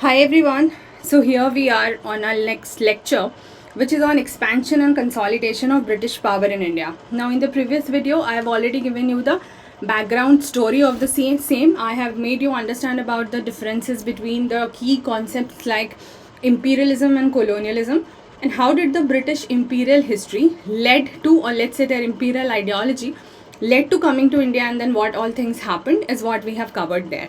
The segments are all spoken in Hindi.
Hi everyone. So here we are on our next lecture, which is on expansion and consolidation of British power in India. Now in the previous video I have already given you the background story of the same. I have made you understand about the differences between the key concepts like imperialism and colonialism, and how did the British imperial history led to, or let's say their imperial ideology led to coming to India, and then what all things happened is what we have covered there.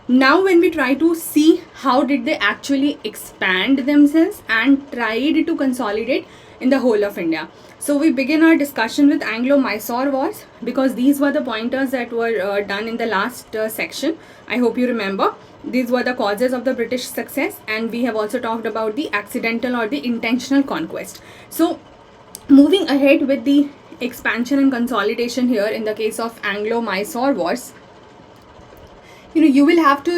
Now when we try to see how did they actually expand themselves and tried to consolidate in the whole of India. So we begin our discussion with Anglo-Mysore Wars, because these were the pointers that were done in the last section. I hope you remember. These were the causes of the British success, and we have also talked about the accidental or the intentional conquest. So moving ahead with the expansion and consolidation here in the case of Anglo-Mysore Wars, you will have to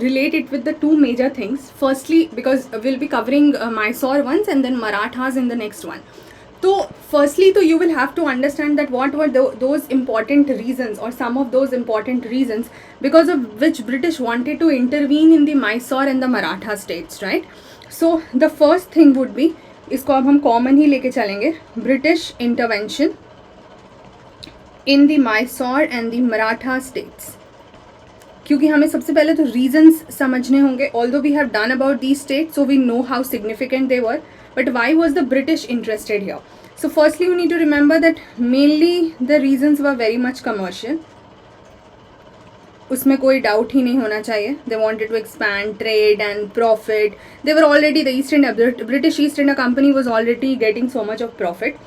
relate it with the two major things. Firstly, because we'll be covering Mysore once and then Marathas in the next one. So firstly, you will have to understand that what were those important reasons, or some of those important reasons because of which British wanted to intervene in the Mysore and the Maratha states, right? So the first thing would be, इसको अब हम कॉमन ही लेके चलेंगे, British intervention in the Mysore and the Maratha states, क्योंकि हमें सबसे पहले तो रीजंस समझने होंगे. Although we have done about the state, so we know how significant they were, but why was the British interested here? So firstly you need to remember that mainly the reasons were very much commercial. उसमें कोई डाउट ही नहीं होना चाहिए. They wanted to expand trade and profit. They were already the East India, British East India company was already getting so much of profit.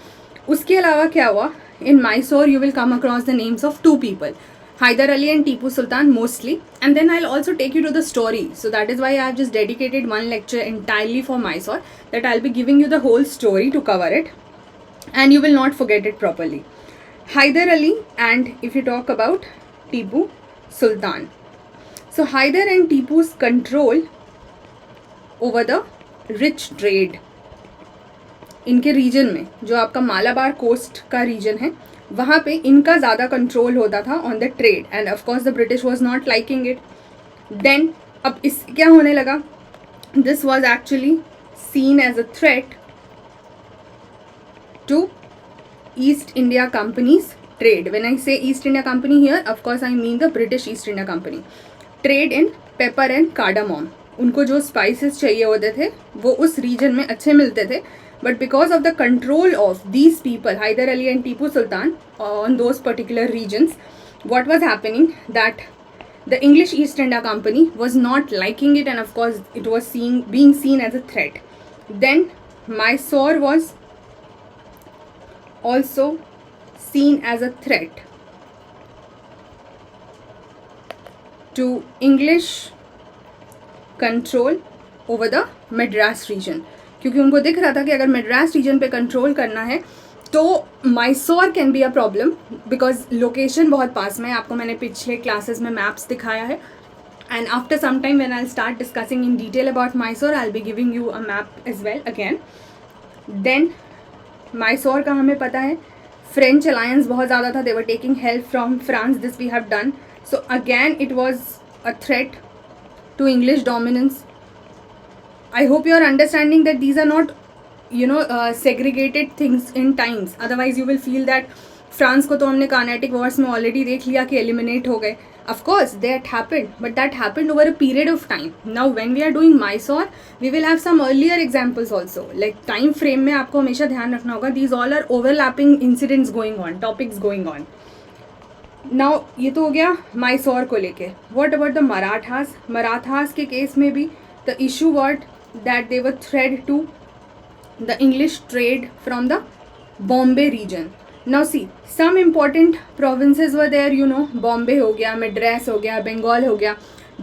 उसके अलावा क्या हुआ, in Mysore you will come across the names of two people, Hyder Ali and Tipu Sultan mostly, and then I'll also take you to the story. So that is why I have just dedicated one lecture entirely for Mysore, that I'll be giving you the whole story to cover it, and you will not forget it properly. Hyder Ali, and if you talk about Tipu Sultan. So Hyder and Tipu's control over the rich trade इनके रीजन में, जो आपका मालाबार कोस्ट का रीजन है, वहाँ पे इनका ज़्यादा कंट्रोल होता था on the trade, and of course the British was not liking it. Then अब इस क्या होने लगा, this was actually seen as a threat to East India company's trade. When I say East India company here, of course I mean the British East India company. Trade in pepper and cardamom, उनको जो स्पाइसेस चाहिए होते थे वो उस रीजन में अच्छे मिलते थे. But because of the control of these people, Hyder Ali and Tipu Sultan, on those particular regions, what was happening, that the English East India Company was not liking it, and of course it was being seen as a threat. Then Mysore was also seen as a threat to English control over the Madras region, क्योंकि उनको दिख रहा था कि अगर मद्रास रीजन पे कंट्रोल करना है तो Mysore can be a problem, because location बहुत पास में है. आपको मैंने पिछले क्लासेस में मैप्स दिखाया है, and after some time when I will start discussing in detail about Mysore, I will be giving you a map as well again. Then Mysore का हमें पता है फ्रेंच अलायंस बहुत ज़्यादा था, they were taking help from France, this we have done. So again it was a threat to English dominance. I hope you are understanding that these are not, segregated things in times. Otherwise, you will feel that France को तो हमने Carnatic Wars में already देख लिया कि eliminate हो गए. Of course, that happened, but that happened over a period of time. Now, when we are doing Mysore, we will have some earlier examples also. Like time frame में आपको हमेशा ध्यान रखना होगा. These all are overlapping incidents going on, topics going on. Now, ये तो हो गया Mysore को लेके. What about the Marathas? Marathas के केस में भी the issue was that they were threat to the English trade from the Bombay region. Now see, some important provinces were there, Bombay हो गया, Madras हो गया, Bengal हो गया.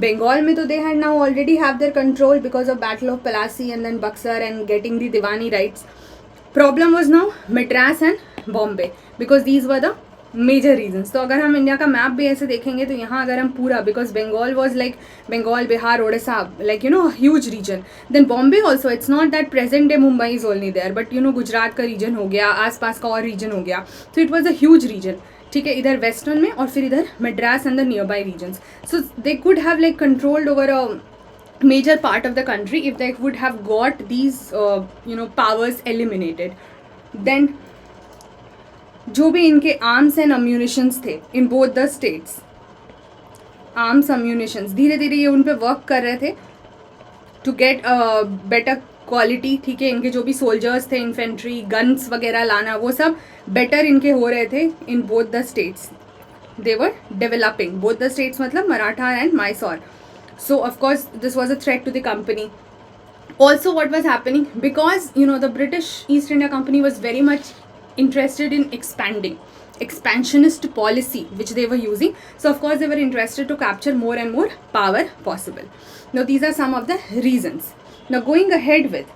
Bengal में तो they had now already have their control because of Battle of Plassey and then Buxar and getting the Diwani rights. Problem was now Madras and Bombay, because these were the major reasons. तो अगर हम इंडिया का मैप भी ऐसे देखेंगे तो यहाँ अगर हम पूरा, because Bengal was like Bengal, Bihar, Odisha, like huge region. Then Bombay also, it's not that present day Mumbai is only there, but Gujarat का रीजन हो गया, आसपास का और रीजन हो गया. तो it was a huge region. ठीक है, इधर वेस्टर्न में और फिर इधर Madras and the nearby regions. So they could have like controlled over major part of the country if they would have got these powers eliminated. Then जो भी इनके आर्म्स एंड अम्यूनिशंस थे in both the states, arms ammunitions, धीरे धीरे ये उन पे वर्क कर रहे थे टू गेट बेटर क्वालिटी. ठीक है, इनके जो भी सोल्जर्स थे, इन्फेंट्री, गन्स वगैरह लाना, वो सब बेटर इनके हो रहे थे in both the states. They were developing both the states, मतलब Maratha and Mysore. So of course this was a threat to the company. Also what was happening, because the British East India Company was very much interested in expanding, expansionist policy which they were using. So of course they were interested to capture more and more power possible. Now these are some of the reasons. Now going ahead with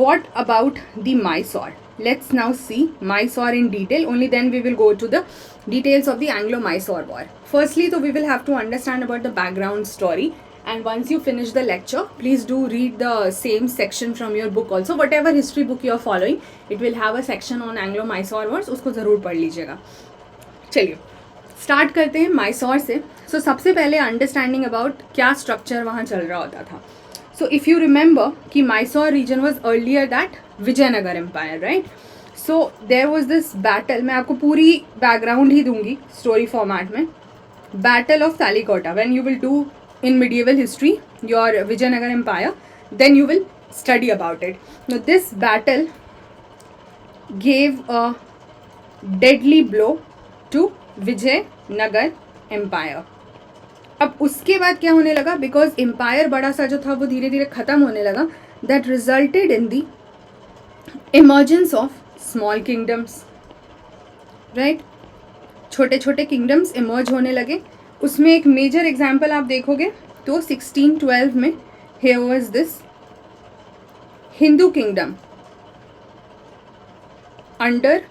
what about the Mysore. Let's now see Mysore in detail. Only then we will go to the details of the Anglo-Mysore War. Firstly, so we will have to understand about the background story. And once you finish the lecture, please do read the same section from your book also. Whatever history book you are following, it will have a section on Anglo-Mysore Wars. उसको ज़रूर पढ़ लीजिएगा. चलिए स्टार्ट करते हैं माइसोर से. सो सबसे पहले अंडरस्टैंडिंग अबाउट क्या स्ट्रक्चर वहाँ चल रहा होता था. सो इफ़ यू रिमेंबर कि Mysore region was earlier that Vijayanagar empire, right. So there was this battle. मैं आपको पूरी बैकग्राउंड ही दूंगी स्टोरी फॉर्मेट में. Battle of Talikota. When you will do in medieval history your Vijayanagar empire, then you will study about it. Now this battle gave a deadly blow to Vijayanagar empire. अब उसके बाद क्या होने लगा, बिकॉज एम्पायर बड़ा सा जो था वो धीरे धीरे ख़त्म होने लगा. That resulted in the emergence of small kingdoms, right. छोटे छोटे किंगडम्स इमर्ज होने लगे. उसमें एक मेजर एग्जाम्पल आप देखोगे तो 1612 में here was this Hindu kingdom under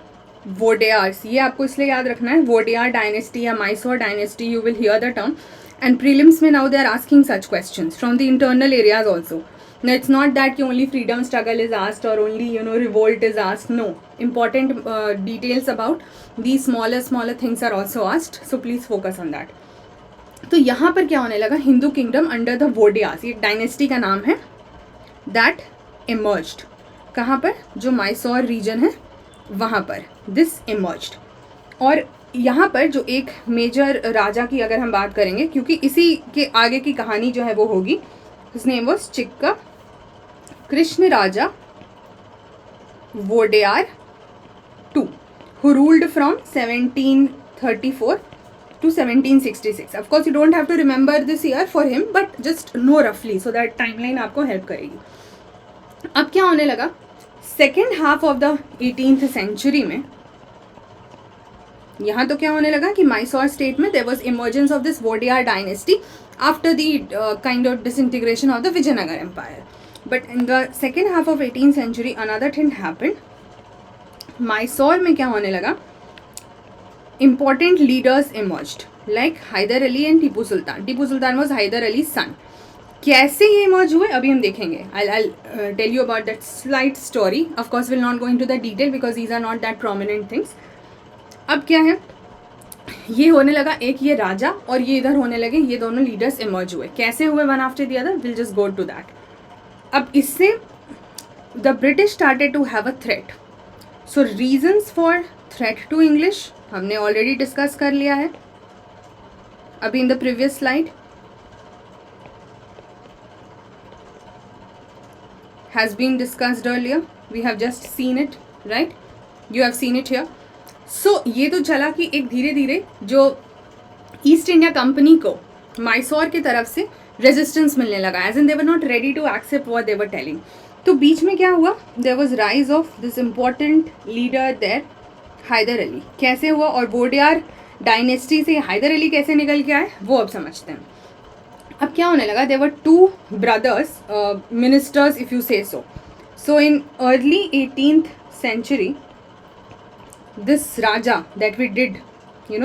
Wodeyars. ये आपको इसलिए याद रखना है, वोडेयार डायनेस्टी या Mysore dynasty, you will hear the term. And prelims में now they are asking such questions from the internal areas also. Now it's not that only freedom struggle is asked or only revolt is asked. No, important details about these smaller things are also asked. So please focus on that. तो यहाँ पर क्या होने लगा, हिंदू किंगडम अंडर द वोडियास, ये डायनेस्टी का नाम है, दैट इमर्ज्ड. कहाँ पर, जो माइसोर रीजन है वहाँ पर दिस इमर्ज्ड. और यहाँ पर जो एक मेजर राजा की अगर हम बात करेंगे, क्योंकि इसी के आगे की कहानी जो है वो होगी, his name was Chikka Krishna Raja Wodeyar two, who ruled from 1734 to 1766. Of course you don't have to remember this year for him, but just know roughly so that timeline आपको help करेगी. अब क्या होने लगा, second half of the 18th century में यहाँ तो क्या होने लगा कि माइसोर स्टेट में there was emergence of this Wodeyar dynasty after the kind of disintegration of the Vijayanagar empire. But in the second half of 18th century another thing happened. Mysore में क्या होने लगा, important leaders emerged like Hyder Ali and Tipu Sultan. Tipu Sultan was Hyder Ali's son. कैसे ये emerge हुए अभी हम देखेंगे. I'll tell you about that slight story. Of course we'll not go into the detail because these are not that prominent things. अब क्या है, ये होने लगा, एक ये राजा और ये इधर होने लगे, ये दोनों लीडर्स इमर्ज हुए. कैसे हुए, one after the other, will just go to that. अब इससे the British started to have a threat. So reasons for threat to English हमने ऑलरेडी डिस्कस कर लिया है अभी in the previous slide. Has been discussed earlier, we have just seen it, right, you have seen it here. So ये तो चला कि एक धीरे धीरे जो ईस्ट इंडिया कंपनी को माइसोर की तरफ से रेजिस्टेंस मिलने लगा, as in they were not ready to accept what they were telling. तो बीच में क्या हुआ, there was rise of this important leader there, Hyder Ali. कैसे हुआ, और वोडियार डायनेस्टी से हैदर अली कैसे निकल के आए वो अब समझते हैं. अब क्या होने लगा, there were two brothers ministers if you say so. So in early 18th century this raja that we did,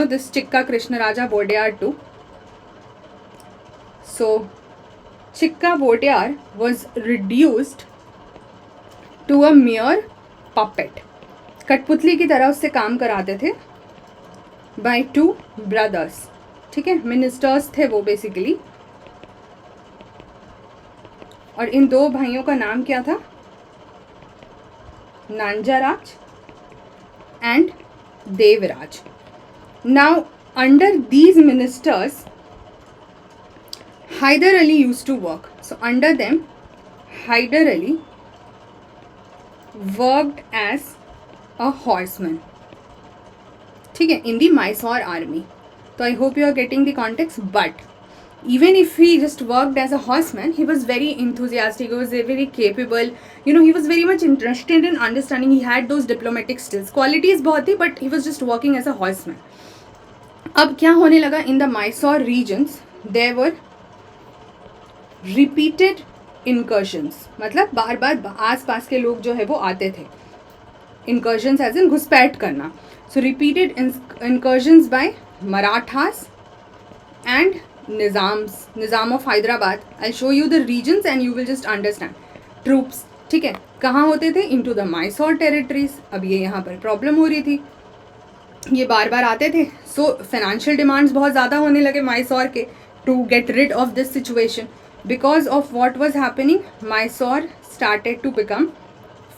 this Chikka Krishna Raja Wodeyar too. So Chikka Wodeyar was reduced to a mere puppet. कठपुतली की तरह उससे काम कराते थे by two brothers. ठीक है, मिनिस्टर्स थे वो बेसिकली. और इन दो भाइयों का नाम क्या था? नांजाराज and Devraj. Now, under these ministers, Hyder Ali used to work. So, under them, Hyder Ali worked as a horseman. ठीक है, in the Mysore army. So, I hope you are getting the context. But even if he just worked as a horseman, he was very enthusiastic, he was very capable, he was very much interested in understanding, he had those diplomatic skills, qualities बहुत थी, but he was just working as a horseman. अब क्या होने लगा? in the Mysore regions there were repeated incursions, मतलब बार बार आस पास के लोग जो है वो आते थे. incursions as in घुसपैठ करना. so repeated incursions by Marathas and Nizam of Hyderabad. I'll show you the regions and you will just understand. Troops, ठीक है, कहाँ होते थे? Into the Mysore territories. अब ये यहाँ पर प्रॉब्लम हो रही थी, ये बार बार आते थे. सो फाइनेंशियल डिमांड्स बहुत ज़्यादा होने लगे Mysore के, to get rid of this situation. Because of what was happening, Mysore started to become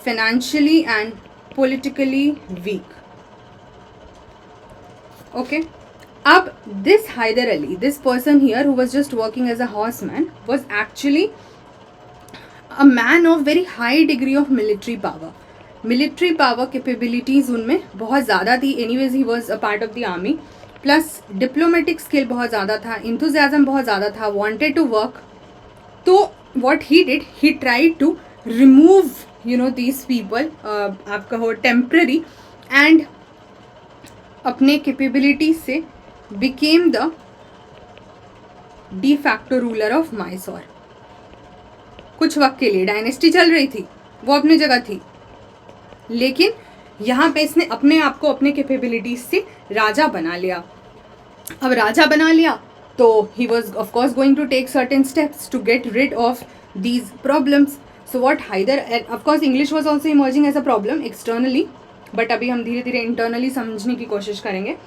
financially and politically weak. Okay. Ab this Hyder Ali, this person here who was just working as a horseman, was actually a man of very high degree of military power. Military power capabilities उनमें बहुत ज़्यादा थी. Anyways, he was a part of the army. Plus diplomatic skill बहुत ज़्यादा था, enthusiasm बहुत ज़्यादा था, wanted to work. तो what he did, he tried to remove these people, आप कहो temporary, and अपने capabilities से became the de facto ruler of Mysore. कुछ वक्त के लिए डायनेस्टी चल रही थी, वो अपनी जगह थी, लेकिन यहाँ पे इसने अपने आप को अपने कैपेबिलिटीज से राजा बना लिया. अब राजा बना लिया तो he was of course going to take certain steps to get rid of these problems. So what Hyder, of course English was also emerging as a problem externally, but अभी हम धीरे धीरे internally समझने की कोशिश करेंगे.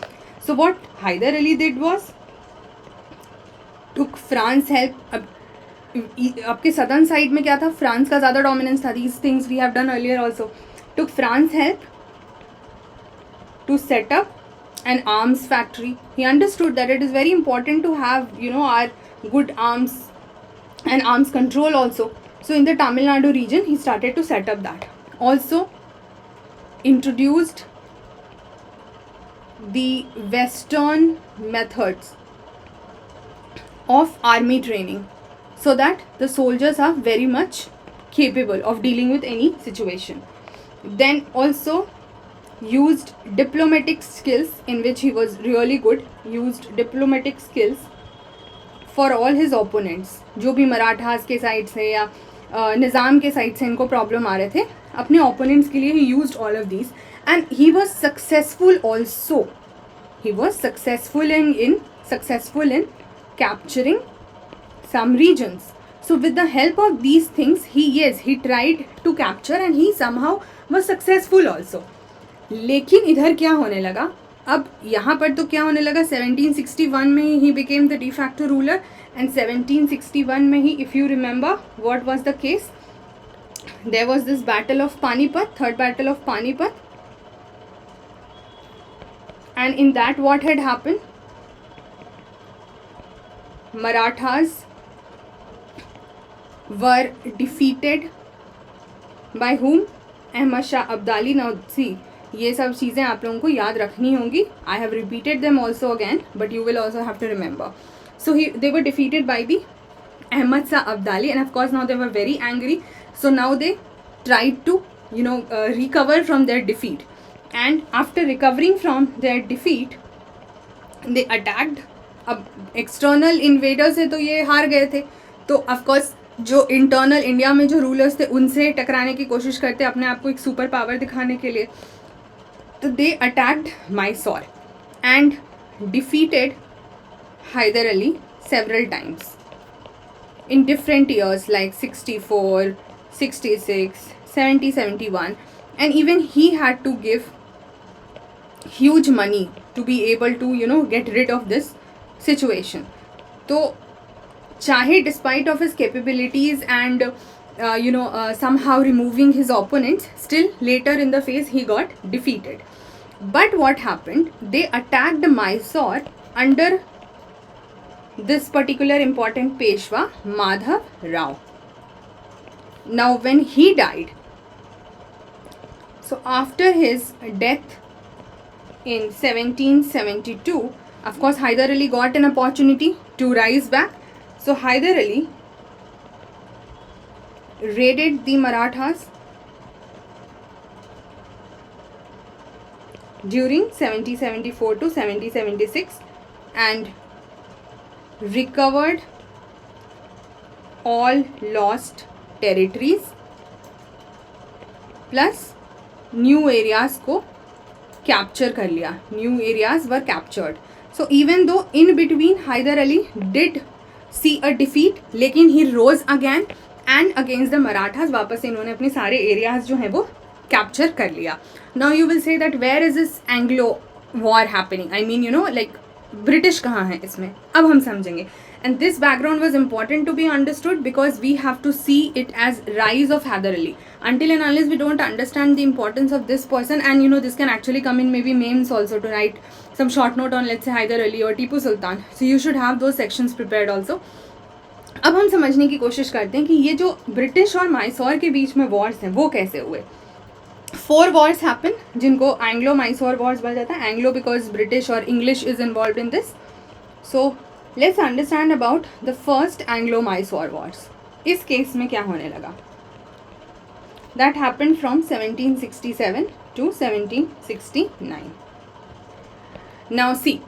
So what Hyder Ali did was took France help. अब आपके सदर्न साइड में क्या था? फ्रांस का ज़्यादा डोमिनेंस था. These things we have done earlier also. Took France help to set up an arms factory. He understood that it is very important to have our good arms and arms control also. So in the Tamil Nadu region he started to set up that. Also introduced the Western methods of army training so that the soldiers are very much capable of dealing with any situation. Then also used diplomatic skills, in which he was really good, used diplomatic skills for all his opponents. जो भी मराठास के साइड से या निज़ाम के साइड से इनको प्रॉब्लम आ रहे थे, अपने opponents के लिए he used all of these, and he was successful also. He was successful in capturing some regions. So with the help of these things, he tried to capture and he somehow was successful also. लेकिन इधर क्या होने लगा? अब यहाँ पर तो क्या होने लगा? 1761 में ही became the de facto ruler, and 1761 में ही, if you remember what was the case, there was this battle of Panipat, third battle of Panipat, and in that what had happened? Marathas were defeated by whom? Ahmad Shah Abdali. Now see, ये सब चीज़ें आप लोगों को याद रखनी होंगी. I have repeated them also again, but you will also have to remember. So they were defeated by the Ahmad Shah Abdali, and of course now they were very angry. So now they tried to recover from their defeat, and after recovering from their defeat they attacked. अब external invaders से तो ये हार गए थे, तो of course जो इंटरनल इंडिया में जो रूलर्स थे उनसे टकराने की कोशिश करते अपने आप को एक सुपर पावर दिखाने के लिए. तो दे attacked Mysore and defeated Hyder Ali several times in different years like 64, 66, 70, 71, and even he had to give huge money to be able to get rid of this situation. तो चाहे despite of his capabilities and somehow removing his opponents, still later in the phase he got defeated. But what happened, they attacked Mysore under this particular important Peshwa, Madhav Rao. Now when he died, so after his death in 1772, of course Hyder Ali got an opportunity to rise back. So Hyder Ali raided the Marathas during 1774 to 1776 and recovered all lost territories plus new areas को capture कर लिया. New areas were captured. So even though in between Hyder Ali did see a defeat, लेकिन he rose again and against the Marathas वापस इन्होंने अपने सारे areas जो हैं वो capture कर लिया. Now you will say that where is this Anglo war happening? I mean, like British कहाँ है इसमें? अब हम समझेंगे. And this background was important to be understood because we have to see it as rise of Hyder Ali. Until and unless we don't understand the importance of this person, and this can actually come in maybe memes also to write some short note on, let's say, Hyder Ali or Tipu Sultan. So you should have those sections prepared also. अब हम समझने की कोशिश करते हैं कि ये जो ब्रिटिश और माइसोर के बीच में वॉर्स हैं वो कैसे हुए. 4 wars happen जिनको एंग्लो माइसोर वॉर्स बोला जाता है. एंग्लो बिकॉज ब्रिटिश और English is involve in this. So let's understand about the first Anglo Mysore Wars. इस केस में क्या होने लगा, that happened from 1767 to 1769. Now see,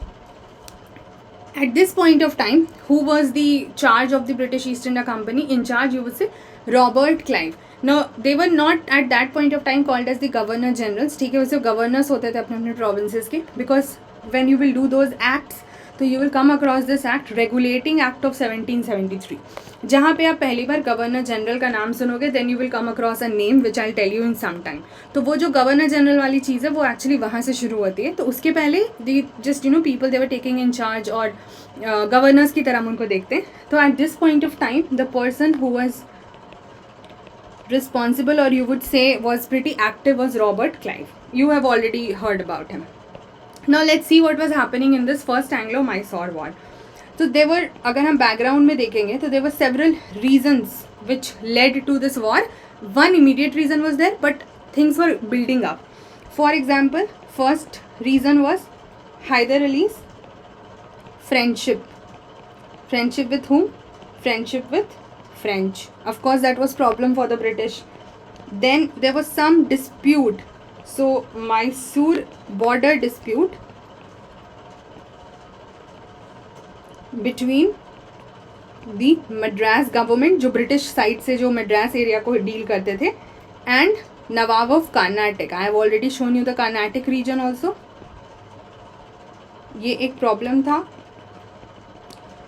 at this point of time, who was the charge of the British East India Company? In charge, you would say Robert Clive. Now they were not at that point of time called as the Governor Generals. ठीक है, वो सिर्फ गवर्नर्स होते थे अपने अपने provinces के. Because when you will do those acts, तो you will come across this act, Regulating Act of 1773. जहाँ पे आप पहली बार गवर्नर जनरल का नाम सुनोगे, then you will come across a name which I'll tell you in some time. तो वो जो गवर्नर जनरल वाली चीज़ है वो एक्चुअली वहाँ से शुरू होती है. तो उसके पहले the just people they were taking in charge और गवर्नर्स की तरह हम उनको देखते हैं. तो at this point of time the person who was responsible, or you would say was pretty active, was Robert Clive. You have already heard about him. Now let's see what was happening in this first Anglo-Mysore war. So there were, अगर हम background में देखेंगे तो there were several reasons which led to this war. One immediate reason was there, but things were building up. For example, first reason was Hyder Ali's friendship. Friendship with whom? Friendship with French. Of course that was problem for the British. Then there was some dispute. So Mysore border dispute between the Madras government, जो British side से जो Madras area को deal करते थे, and Nawab of Carnatic. I have already shown you the Carnatic region also. ये एक problem था.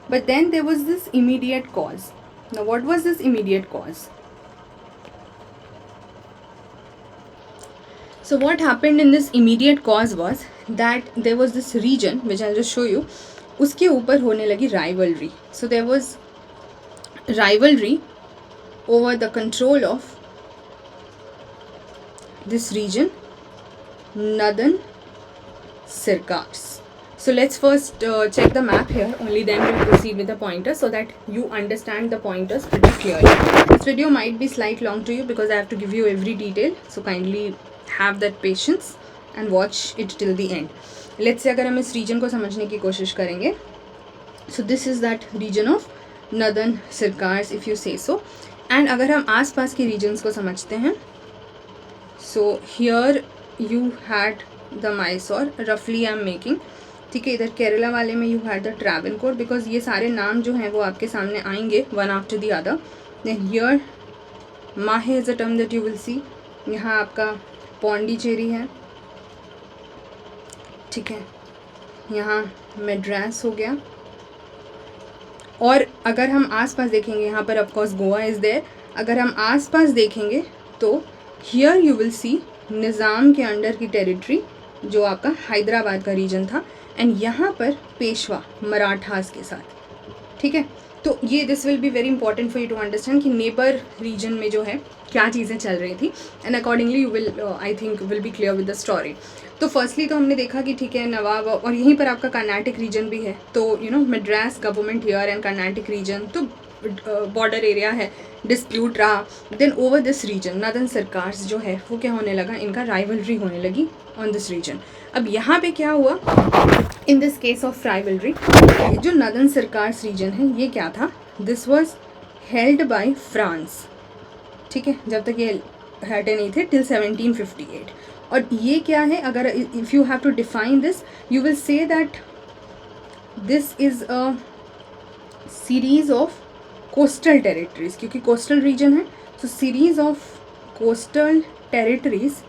But then there was this immediate cause. Now what was this immediate cause? So what happened in this immediate cause was that there was this region which I'll just show you. उसके ऊपर होने लगी rivalry. So there was rivalry over the control of this region, Nadan Sirkars. So let's first check the map here, only then we'll proceed with the pointers so that you understand the pointers pretty clearly. This video might be slightly long to you because I have to give you every detail, so kindly have that patience and watch it till the end. Let's say अगर हम इस region को समझने की कोशिश करेंगे, so this is that region of Nadan Sirkars, if you say so. And अगर हम आसपास के regions को समझते हैं, so here you had the Mysore, roughly I am making. ठीक है, इधर केरला वाले में you had the Travancore, because ये सारे नाम जो हैं वो आपके सामने आएंगे one after the other. Then here Mahe is a term that you will see. यहाँ आपका पौंडीचेरी है, ठीक है, यहाँ मेड्रास हो गया. और अगर हम आसपास देखेंगे, यहाँ पर ऑफकोर्स गोवा इज़ देयर. अगर हम आसपास देखेंगे तो हियर यू विल सी निज़ाम के अंडर की टेरिटरी जो आपका हैदराबाद का रीजन था, एंड यहाँ पर पेशवा मराठास के साथ. ठीक है, तो ये this will be very important for you to understand कि नेबर रीजन में जो है क्या चीज़ें चल रही थी, and accordingly you will I think will be clear with the story. तो फर्स्टली तो हमने देखा कि ठीक है नवाब, और यहीं पर आपका कर्नाटक रीजन भी है, तो you know Madras government here and Karnataka region, तो बॉर्डर एरिया है, डिस्प्यूट रहा. देन ओवर दिस रीजन नदन सरकार जो है वो क्या होने लगा, इनका राइवलरी होने लगी ऑन दिस रीजन. अब यहाँ पे क्या हुआ in this case of rivalry, जो नदन सरकार रीजन है ये क्या था, this was held by France. ठीक है, जब तक ये हटे नहीं थे टिल 1758. और ये क्या है, अगर if you have to define this you will say that this is a series of coastal territories, क्योंकि कोस्टल रीजन है, so series of coastal territories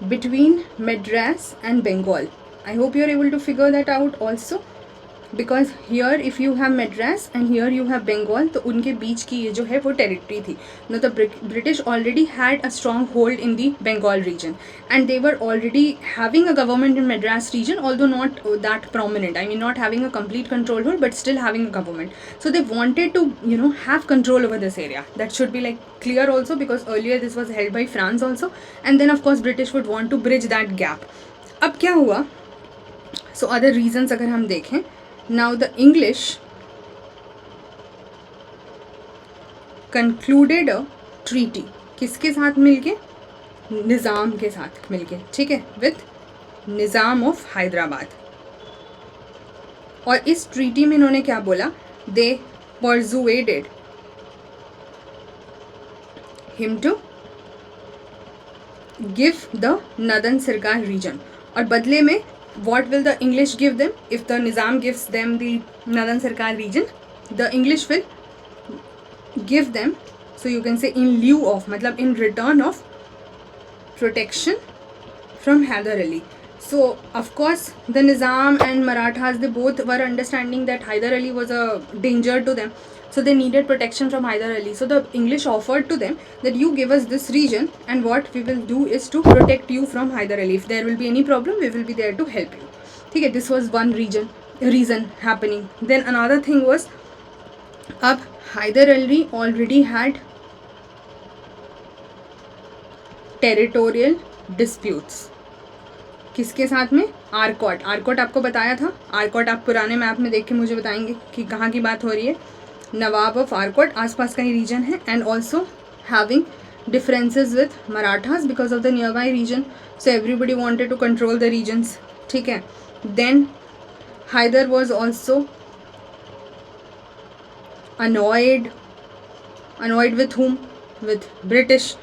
between Madras and Bengal. I hope you are able to figure that out also, because here if you have Madras and here you have Bengal, तो उनके बीच की ये जो है वो टेरिटरी थी. Now the British already had a strong hold in the Bengal region and they were already having a government in Madras region, although not that prominent. I mean not having a complete control hold but still having a government. So they wanted to have control over this area. That should be like clear also, because earlier this was held by France also, and then of course British would want to bridge that gap. अब क्या हुआ, so other reasons अगर हम देखें, now the English concluded a treaty, किसके साथ मिलके, निज़ाम के साथ मिलके, ठीक है, with निज़ाम ऑफ हैदराबाद. और इस ट्रीटी में इन्होंने क्या बोला, they persuaded him to give the Nadan Sarkar region. और बदले में what will the English give them? If the Nizam gives them the Nadan Sarkar region, the English will give them, so you can say in lieu of, मतलब in return of protection from Hyder Ali. So of course the Nizam and Marathas, they both were understanding that Hyder Ali was a danger to them, so they needed protection from Hyder Ali. So the English offered to them that you give us this region and what we will do is to protect you from Hyder Ali. If there will be any problem we will be there to help you. Okay, this was one reason happening. Then another thing was, अब Hyder Ali already had territorial disputes. किसके साथ में, आरकोट. आरकोट आपको बताया था, आरकोट आप पुराने मैप में देख के मुझे बताएंगे कि कहाँ की बात हो रही है. नवाब ऑफ आरकोट आसपास का ही रीजन है, and also having differences with Marathas because of the nearby region, so everybody wanted to control the regions. ठीक है, then Hyder was also annoyed with whom, with British.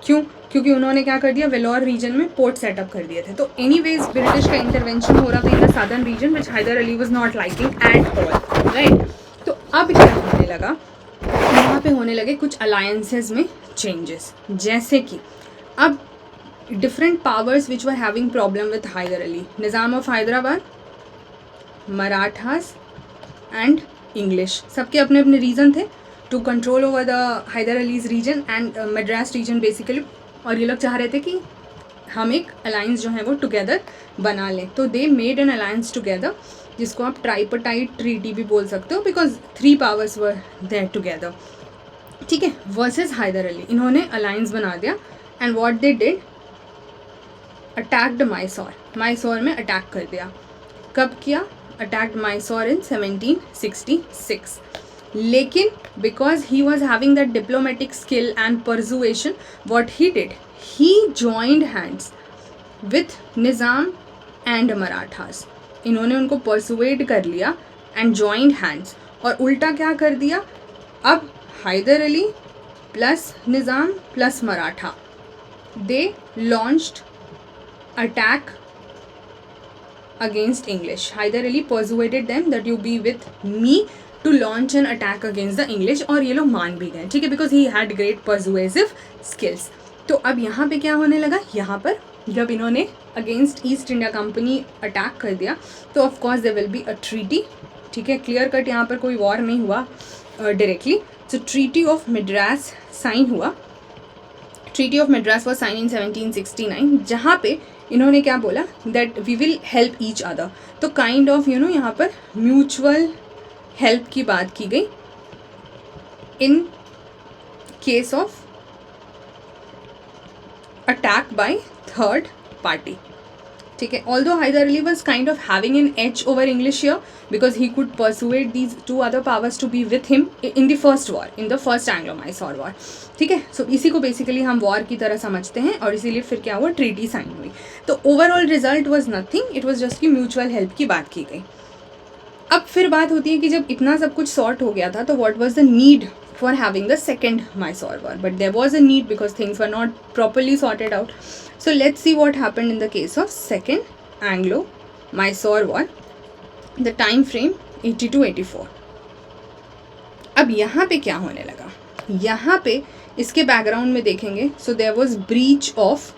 क्यों, क्योंकि उन्होंने क्या कर दिया, वेलोर रीजन में पोर्ट सेटअप कर दिए थे. तो एनीवेज ब्रिटिश का इंटरवेंशन हो रहा था in the southern region which Hyder Ali was not liking at all, right. तो अब क्या होने लगा, यहाँ पे होने लगे कुछ अलायंसेस में चेंजेस, जैसे कि अब different powers which were having problem with Hyder Ali, Nizam of Hyderabad, Marathas and English, सबके अपने अपने रीज़न थे to control over the Hyder Ali's region and Madras region basically. और ये लोग चाह रहे थे कि हम एक अलायंस जो है वो टुगेदर बना लें. तो they made an alliance together, जिसको आप ट्राइपर्टाइट ट्रीटी भी बोल सकते हो, because 3 powers were there together. ठीक है, वर्सेस हैदर अली इन्होंने अलायंस बना दिया. And what they did, attacked Mysore. Mysore में अटैक कर दिया. कब किया, अटैक्ड मैसूर इन 1766. लेकिन because he was having that diplomatic skill and persuasion, what he did, he joined hands with Nizam and Marathas. इन्होंने उनको परसुएड कर लिया एंड जॉइंड हैंड्स. और उल्टा क्या कर दिया, अब Hyder Ali plus Nizam plus Maratha, they launched attack against English. Hyder Ali persuaded them that you be with me to launch an attack against the English. और ये लोग मान भी गए, ठीक है, because he had great persuasive skills. तो अब यहाँ पे क्या होने लगा, यहाँ पर जब इन्होंने against East India company attack कर दिया तो of course there will be a treaty. ठीक है, क्लियर कट यहाँ पर कोई वॉर नहीं हुआ directly. So treaty of Madras sign हुआ. Treaty of Madras was sign in 1769, जहाँ पे इन्होंने क्या बोला, that we will help each other. तो काइंड ऑफ यहाँ पर म्यूचुअल हेल्प की बात की गई in case of attack by third party. ठीक है, although Hyder Ali was kind of having an edge over English here because he could persuade these two other powers to be with him in the first war, in the first Anglo-Mysore war. ठीक है, सो इसी को बेसिकली हम वॉर की तरह समझते हैं और इसीलिए फिर क्या हुआ, ट्रीटी साइन हुई. तो overall result was nothing, it was just कि म्यूचुअल हेल्प की बात की गई. अब फिर बात होती है कि जब इतना सब कुछ सॉर्ट हो गया था तो what was the need for having the second Mysore war, but there was a need because things were not properly sorted out. So let's see what happened in the case of second Anglo-Mysore war. The time frame 82-84. अब यहाँ पे क्या होने लगा, यहाँ पे इसके बैकग्राउंड में देखेंगे. So there was breach of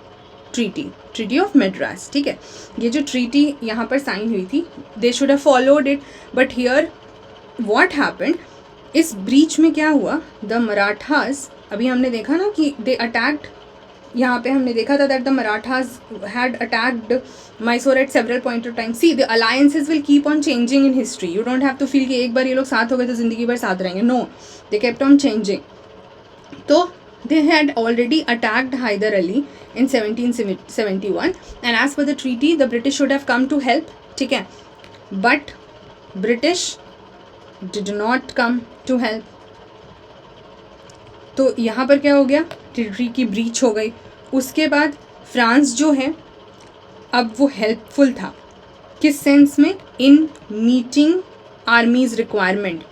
treaty of Madras. ठीक है, ये जो ट्रीटी यहाँ पर साइन हुई थी, they should have followed it, but here what happened, इस ब्रीच में क्या हुआ, द मराठास, अभी हमने देखा ना कि दे अटैक्ड, यहाँ पे हमने देखा था that the Marathas had attacked Mysore at several point of time. See the alliances will keep on changing in history. You don't have to feel कि एक बार ये लोग साथ हो गए तो जिंदगी भर साथ रहेंगे. No, they kept on changing. तो they had already attacked Hyder Ali in 1771 and as per the treaty the British should have come to help. ठीक है, but British did not come to help. तो यहाँ पर क्या हो गया, ट्रीटी की ब्रीच हो गई. उसके बाद फ्रांस जो है अब वो हेल्पफुल था, किस सेंस में, in meeting armies requirement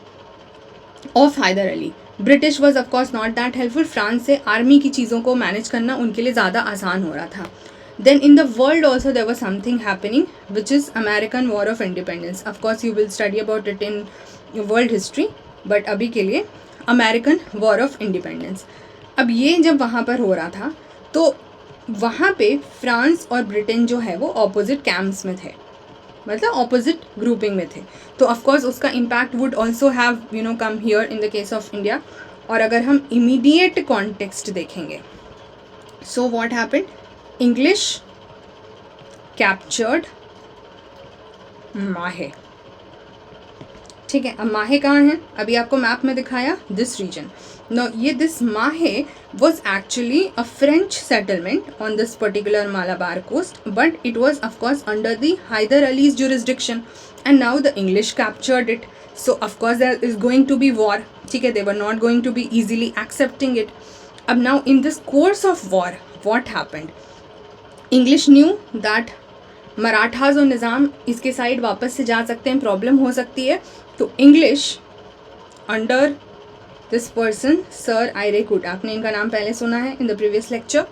of Hyder Ali. British was of course not that helpful. France से आर्मी की चीज़ों को मैनेज करना उनके लिए ज़्यादा आसान हो रहा था. Then in the world also there was something happening which is American war of independence. Of course you will study about it in world history, but अभी के लिए अमेरिकन वॉर ऑफ इंडिपेंडेंस. अब ये जब वहाँ पर हो रहा था तो वहाँ पे फ्रांस और ब्रिटेन जो है वो ऑपोजिट कैंप्स में थे, मतलब ऑपोजिट ग्रुपिंग में थे. तो ऑफकोर्स उसका impact would also have come here in the case of India. और अगर हम इमीडिएट कॉन्टेक्स्ट देखेंगे, सो व्हाट हैपेंड, इंग्लिश कैप्चर्ड माहे. ठीक है, अब माहे कहाँ है, अभी आपको मैप में दिखाया, दिस रीजन. नो, ये दिस माहे was actually a French settlement on this particular Malabar coast, but it was of course under the Hyder Ali's jurisdiction and now the English captured it. So of course there is going to be war. ठीक है, they were not going to be easily accepting it. अब now in this course of war, what happened? English knew that Marathas और निज़ाम इसके साइड वापस से जा सकते हैं, प्रॉब्लम हो सकती है. तो English under this person sir Eyre Coote, आपने इनका नाम पहले सुना है in the previous lecture,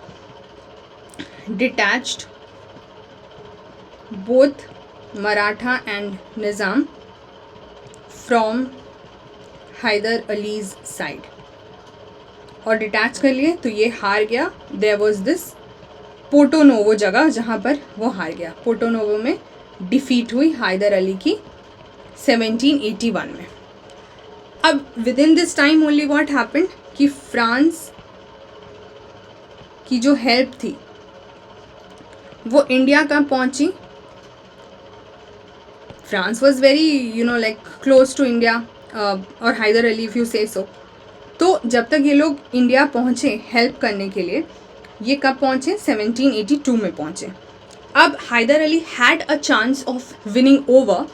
detached both Maratha and Nizam from Hyder Ali's side, और डिटैच कर लिए. तो ये हार गया. देयर वाज दिस पोर्टोनोवो जगह जहाँ पर वो हार गया. पोर्टोनोवो में डिफीट हुई हैदर अली की 1781 में. अब within this time only what happened कि फ्रांस की जो हेल्प थी वो इंडिया कहाँ पहुंची. France was very like close to India और Hyder Ali if you say सो. तो जब तक ये लोग इंडिया पहुँचे हेल्प करने के लिए, ये कब पहुँचे, 1782 में पहुँचे. अब Hyder Ali had a chance of winning over.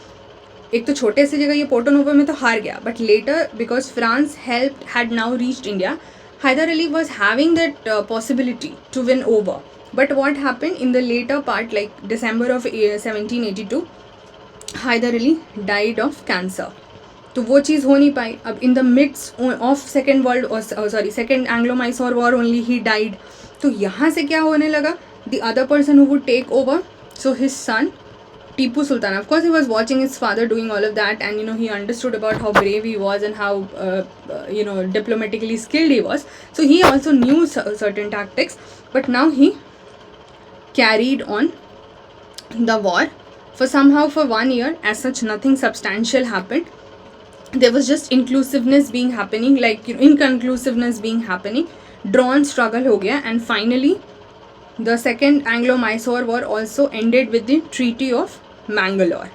एक तो छोटे से जगह ये पोर्टोनोवो में तो हार गया, but later because France help had now reached India, Hyder Ali was having that possibility to win over. But what happened in the later part, like December of 1782, Hyder Ali died of cancer. तो वो चीज़ हो नहीं पाई. अब in the midst of second Anglo Mysore war only he died. तो यहाँ से क्या होने लगा, the other person who would take over, so his son Tipu Sultan. Of course, he was watching his father doing all of that, and he understood about how brave he was and how diplomatically skilled he was. So he also knew certain tactics, but now he carried on the war for 1 year. As such, nothing substantial happened. There was just inconclusiveness being happening. Drawn struggle हो गया, and finally the second Anglo-Mysore war also ended with the Treaty of Mangalore.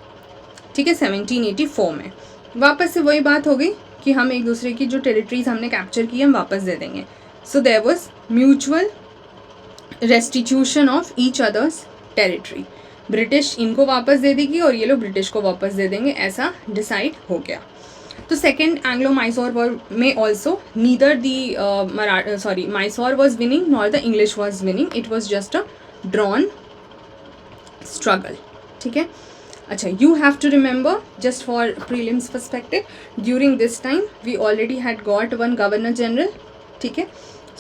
ठीक है, 1784 में वापस से वही बात हो गई कि हम एक दूसरे की जो टेरिटरीज हमने कैप्चर की हम वापस दे देंगे. So there was mutual restitution of each others territory. British इनको वापस दे देगी और ये लोग ब्रिटिश को वापस दे देंगे, ऐसा डिसाइड हो गया. तो सेकेंड एंग्लो माइसोर वॉर में also neither the Mysore was winning nor the English was winning. It was just a drawn struggle. ठीक है. अच्छा, you have to remember just for prelims perspective, during this time we already had got one governor general. ठीक है.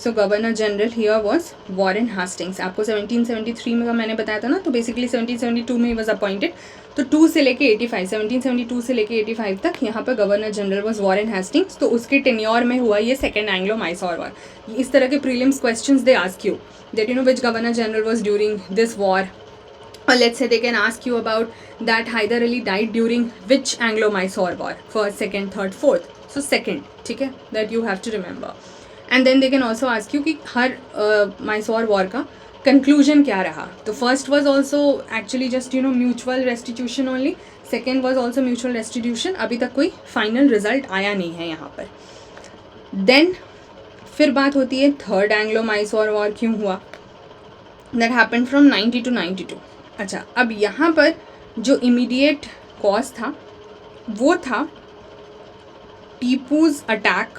So governor general here was Warren Hastings. आपको 1773 में का मैंने बताया था ना, तो बेसिकली 1772 में ही वॉज अपॉइंटेड. तो 2 से लेके 85, 1772 से लेके 85 तक यहाँ पर governor general was Warren Hastings. तो उसके टेन्योर में हुआ ये सेकेंड एंग्लो माइसोर वॉर. इस तरह के prelims questions they ask you that you know which governor general was during this war, or let's say they can ask you about that Hyder Ali died during which Anglo-Mysore war, first, second, third, fourth. So second, ठीक है, that you have to remember. And then they can also ask you कि हर Mysore war का conclusion क्या रहा. तो first was also actually just you know mutual restitution only. Second was also mutual restitution. अभी तक कोई final result आया नहीं है यहाँ पर. Then फिर बात होती है third Anglo-Mysore war क्यों हुआ. That happened from 90 to 92. अच्छा, अब यहाँ पर जो इमीडिएट कॉज था वो था Tipu's attack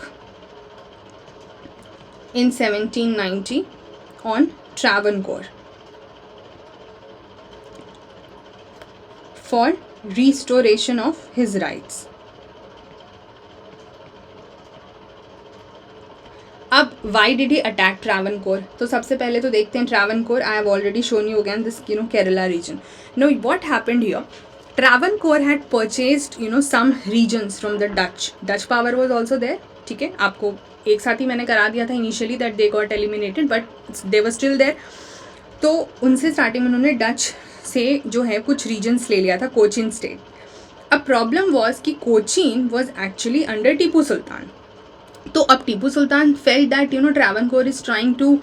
in 1790 on Travancore for restoration of his rights. अब why did he attack Travancore. तो सबसे पहले तो देखते हैं Travancore. I have already shown you again this you know Kerala region. No what happened here, Travancore had purchased you know some regions from the Dutch power was also there. ठीक है, आपको एक साथ ही मैंने करा दिया था initially that they got eliminated but they were still there. तो उनसे स्टार्टिंग में उन्होंने डच से जो है कुछ रीजन्स ले लिया था, कोचीन स्टेट. अब प्रॉब्लम वॉज कि Cochin was actually under Tipu Sultan. तो अब Tipu Sultan felt that you know Travancore is trying to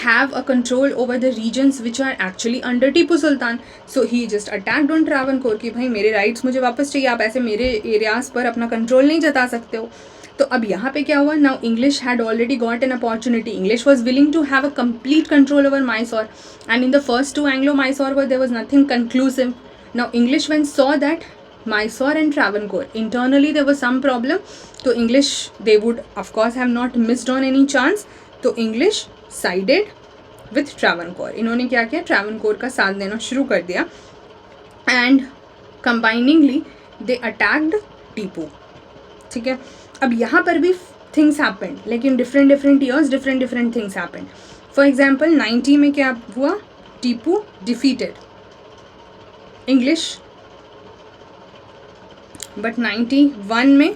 have a control over the regions which are actually under Tipu Sultan. So he just attacked on Travancore कि भाई मेरे राइट्स मुझे वापस चाहिए, आप ऐसे मेरे एरियाज पर अपना कंट्रोल नहीं जता सकते हो. तो अब यहाँ पे क्या हुआ, now English had already got an opportunity. English was willing to have a complete control over Mysore and in the first 2 Anglo Mysore war there was nothing conclusive. Now English when saw that Mysore and Travancore internally there was some problem, so English they would of course have not missed on any chance. तो English sided with Travancore. इन्होंने क्या किया, Travancore का साथ देना शुरू कर दिया and combiningly they attacked Tipu. ठीक है. अब यहाँ पर भी things happened, लेकिन different years different things happened. For example 90 में क्या हुआ, Tipu defeated English. बट 91 में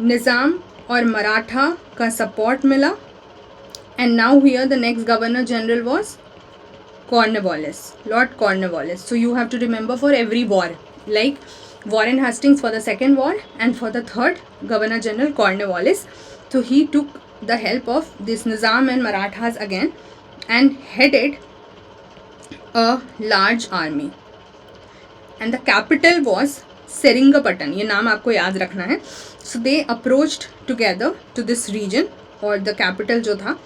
निज़ाम और मराठा का सपोर्ट मिला and now here the next governor general was Cornwallis, Lord Cornwallis. So you have to remember for every war like Warren Hastings for the second war and for the third governor general Cornwallis. So he took the help of this Nizam and Marathas again and headed a large army and the capital was Seringapatam. ये नाम आपको याद रखना है. So they approached together to this region और द कैपिटल जो था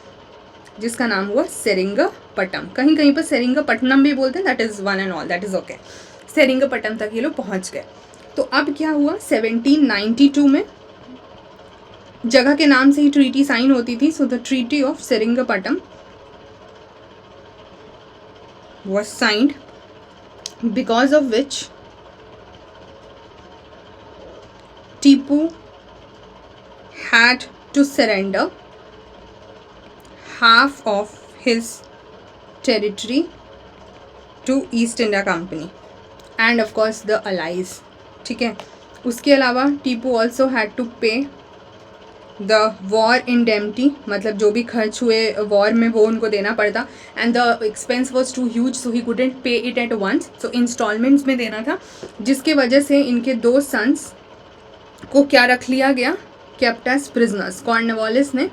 जिसका नाम हुआ सेरिंगपटम. कहीं कहीं पर सेरिंगपट्टनम भी बोलते हैं, that is one and all, that is okay. Seringapatam तक ये लोग पहुंच गए. तो अब क्या हुआ, 1792 में जगह के नाम से ही ट्रीटी साइन होती थी. So the treaty of Seringapatam was signed because of which Tipu had to surrender half of his territory to East India Company and of course the allies. ठीक है. उसके अलावा Tipu also had to pay the war indemnity, मतलब जो भी खर्च हुए वॉर में वो उनको देना पड़ता. and the expense was too huge so he couldn't pay it at once, so installments में देना था, जिसके वजह से इनके 2 सन्स को क्या रख लिया गया, केप्ट एज प्रिजनर्स. कॉर्नवालिस ने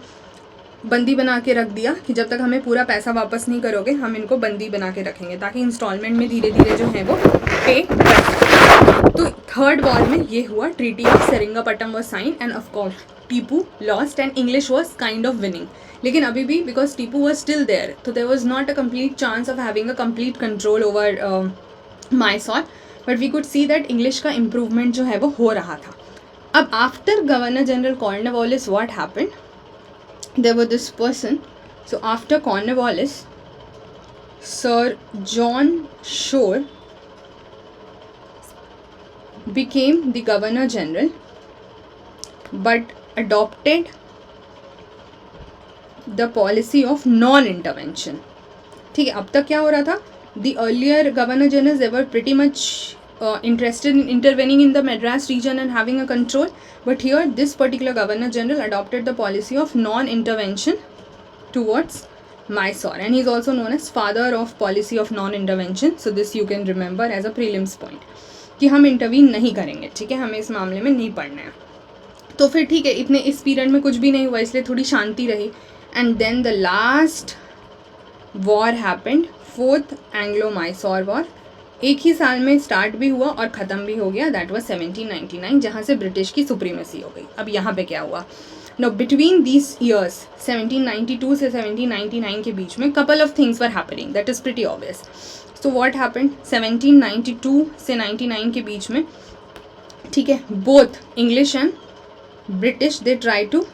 बंदी बना के रख दिया कि जब तक हमें पूरा पैसा वापस नहीं करोगे हम इनको बंदी बना के रखेंगे ताकि इंस्टॉलमेंट में धीरे धीरे जो है वो पे कर. तो थर्ड वॉर में ये हुआ, treaty of Seringapatam was sign and of course Tipu lost and English was kind of winning. लेकिन अभी भी because Tipu was still there, तो there was not a complete chance of having a complete control over Mysore, but we could see that English का इम्प्रूवमेंट जो है वो हो रहा था. अब after governor general Cornwallis what happened, there were this person. So after Cornwallis, sir John Shore became the governor general but adopted the policy of non-intervention. ठीक है, अब तक क्या हो रहा था, the earlier governor generals they were pretty much interested in intervening in the Madras region and having a control, but here this particular governor general adopted the policy of non-intervention towards Mysore, and he is also known as father of policy of non-intervention. So this you can remember as a prelims point कि हम इंटरवीन नहीं करेंगे. ठीक है, हमें इस मामले में नहीं पढ़ना है. तो फिर ठीक है, इतने इस पीरियड में कुछ भी नहीं हुआ, इसलिए थोड़ी शांति रही. And then the last war happened, fourth Anglo Mysore war. एक ही साल में स्टार्ट भी हुआ और ख़त्म भी हो गया. दैट वाज 1799, जहाँ से ब्रिटिश की सुप्रीमेसी हो गई. अब यहाँ पे क्या हुआ, नो बिटवीन दीज ईयर्स 1792 से 1799 के बीच में couple of things were happening, that is pretty obvious. So what happened 1792 से 99 के बीच में, ठीक है, both English and British they try to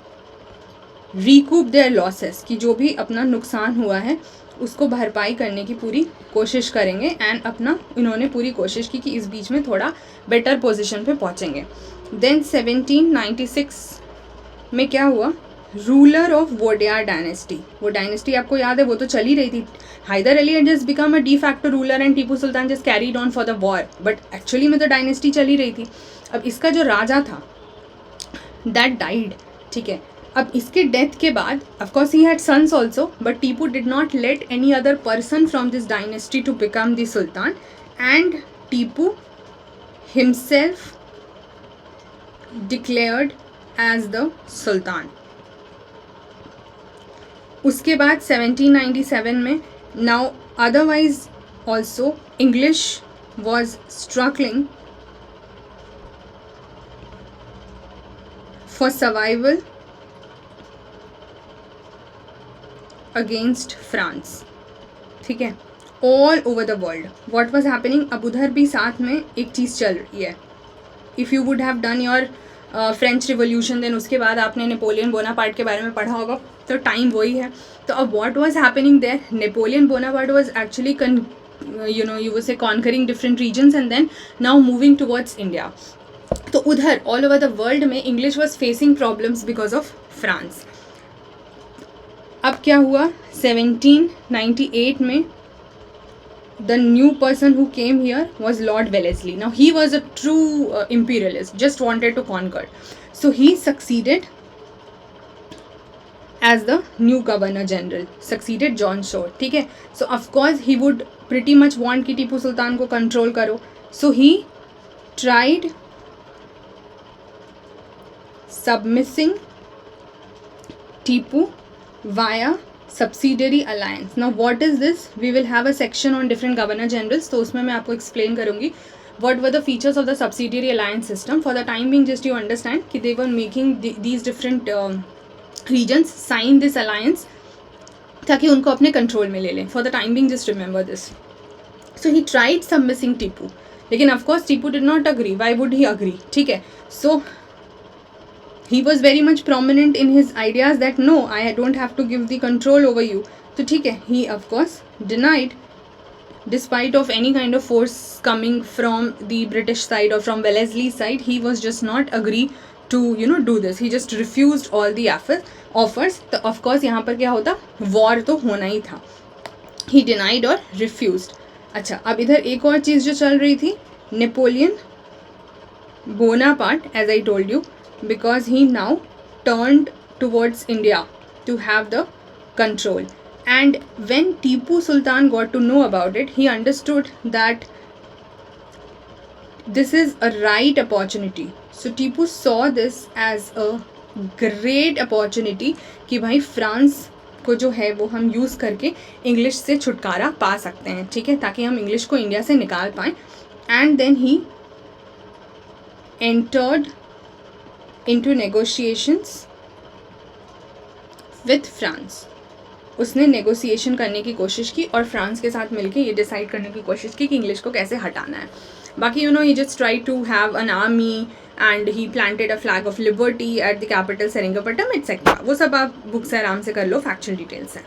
recoup their losses, कि जो भी अपना नुकसान हुआ है उसको भरपाई करने की पूरी कोशिश करेंगे. एंड अपना इन्होंने पूरी कोशिश की कि इस बीच में थोड़ा बेटर पोजीशन पे पहुंचेंगे. देन 1796 में क्या हुआ, रूलर ऑफ वोडियार डायनेस्टी, वो डायनेस्टी आपको याद है, वो तो चली रही थी. Haider Ali had just become a de facto ruler and Tipu Sultan just carried on for the war, but actually में तो डायनेस्टी चली रही थी. अब इसका जो राजा था that died. ठीक है, अब इसके डेथ के बाद of course he had sons also, but Tipu did not let any other person from this dynasty to become the sultan, and Tipu himself declared as the sultan. उसके बाद 1797 में, now otherwise also English was struggling for survival against France. ठीक है, all over the world what was happening. अब उधर भी साथ में एक चीज़ चल रही है. If you would have done your French revolution, then उसके बाद आपने नेपोलियन बोनापार्ट के बारे में पढ़ा होगा, तो टाइम वही है. तो अब what was happening there, Napoleon Bonaparte was actually you would say conquering different regions and then now moving towards India. तो उधर ऑल ओवर द वर्ल्ड में English was facing problems because of France. अब क्या हुआ, 1798 में the new person who came here was Lord Wellesley. Now he was a true imperialist, just wanted to conquer. So he succeeded as the new governor general, succeeded John Shore. ठीक है, so of course he would pretty much want कि टीपू सुल्तान को control करो. So he tried submissing Tipu via subsidiary alliance. Now what is this? We will have a section on different governor generals, तो उसमें मैं आपको explain करूँगी what were the features of the subsidiary alliance system. For the time being just you understand कि they were making these different regions sign this alliance ताकि उनको अपने control में ले लें. For the time being just remember this. So he tried submissing Tipu, लेकिन of course Tipu did not agree. Why would he agree? ठीक है, so he was very much prominent in his ideas that no, I don't have to give the control over you. तो ठीक है, he of course denied despite of any kind of force coming from the British side or from Wellesley's side. He was just not agree to do this. He just refused all the offers. तो of course यहाँ पर क्या होता, war तो होना ही था. He denied or refused. अच्छा, अब इधर एक और चीज़ जो चल रही थी, Napoleon Bonaparte, as I told you, because he now turned towards India to have the control. And when Tipu Sultan got to know about it, he understood that this is a right opportunity. So Tipu saw this as a great opportunity कि भाई फ्रांस को जो है वो हम यूज़ करके इंग्लिश से छुटकारा पा सकते हैं. ठीक है, ताकि हम इंग्लिश को इंडिया से निकाल पाएँ. And then he entered into negotiations with France. उसने नेगोशिएशन करने की कोशिश की और फ्रांस के साथ मिलके ये डिसाइड करने की कोशिश की कि इंग्लिश को कैसे हटाना है. बाकी he just tried to have an army and he planted a flag of liberty at the capital Seringapatam etc. वो सब आप बुक से आराम से कर लो, factual details हैं.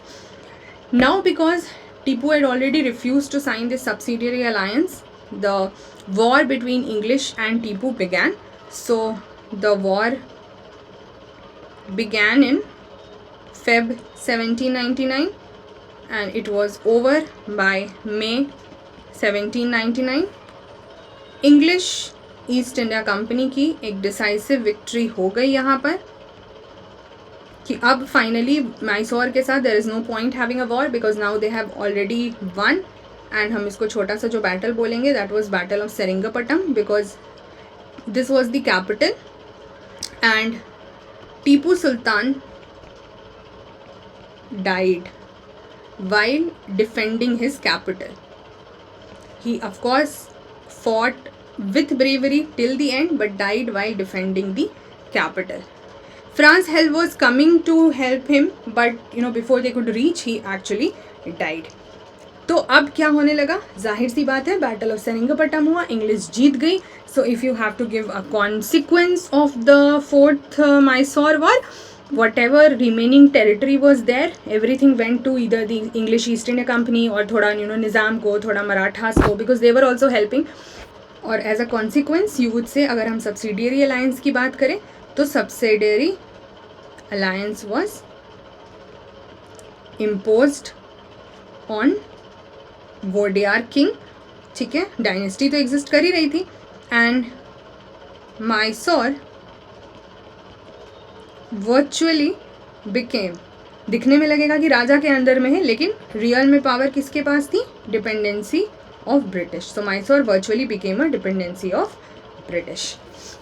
Now because Tipu had already refused to sign this subsidiary alliance, the war between English and Tipu began. So the war began in Feb 1799 and it was over by May 1799. English east India company की एक डिसाइसिव विक्ट्री हो गई यहाँ पर कि अब फाइनली मैसूर के साथ there is no point having a war because now they have already won. एंड हम इसको छोटा सा जो बैटल बोलेंगे that was battle of Seringapatam because this was the capital. And Tipu Sultan died while defending his capital. He of course fought with bravery till the end but died while defending the capital. France help was coming to help him but before they could reach he actually died. तो अब क्या होने लगा, जाहिर सी बात है बैटल ऑफ सेरिंगपट्टम हुआ, इंग्लिश जीत गई. So if you have to give a consequence of the fourth Mysore war, whatever remaining territory was there, everything went to either the English East India Company और थोड़ा निज़ाम को, थोड़ा मराठास को, because they were also helping. और as a consequence you would say अगर हम subsidiary alliance की बात करें तो subsidiary alliance was imposed on Wodeyar king. ठीक है, डायनेस्टी तो एग्जिस्ट कर ही रही थी. एंड मैसूर वर्चुअली बिकेम, दिखने में लगेगा कि राजा के अंदर में है लेकिन रियल में पावर किसके पास थी, dependency of British. So Mysore virtually became a dependency of British.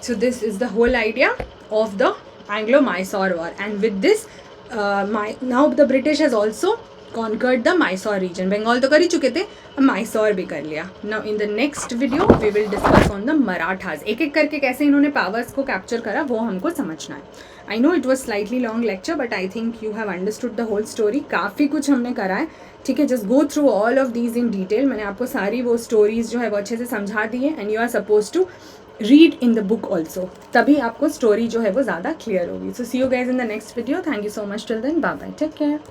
So this is the whole idea of the एंग्लो-मैसूर war. And with this now the British has also conquered the Mysore region. Bengal तो कर ही चुके थे, अब मैसूर भी कर लिया. Now in the next video we will discuss on the Marathas. एक एक करके कैसे इन्होंने पावर्स को कैप्चर करा वो हमको समझना है. I know it was slightly long lecture but I think you have understood the whole story. काफ़ी कुछ हमने करा है. ठीक है, just go through all of these in detail. मैंने आपको सारी वो स्टोरीज जो है वो अच्छे से समझा दी है. And you are supposed to read in the book also. तभी आपको स्टोरी जो है वो ज़्यादा क्लियर होगी. So see you guys in the next video. Thank you so much till then. Bye bye. Take care.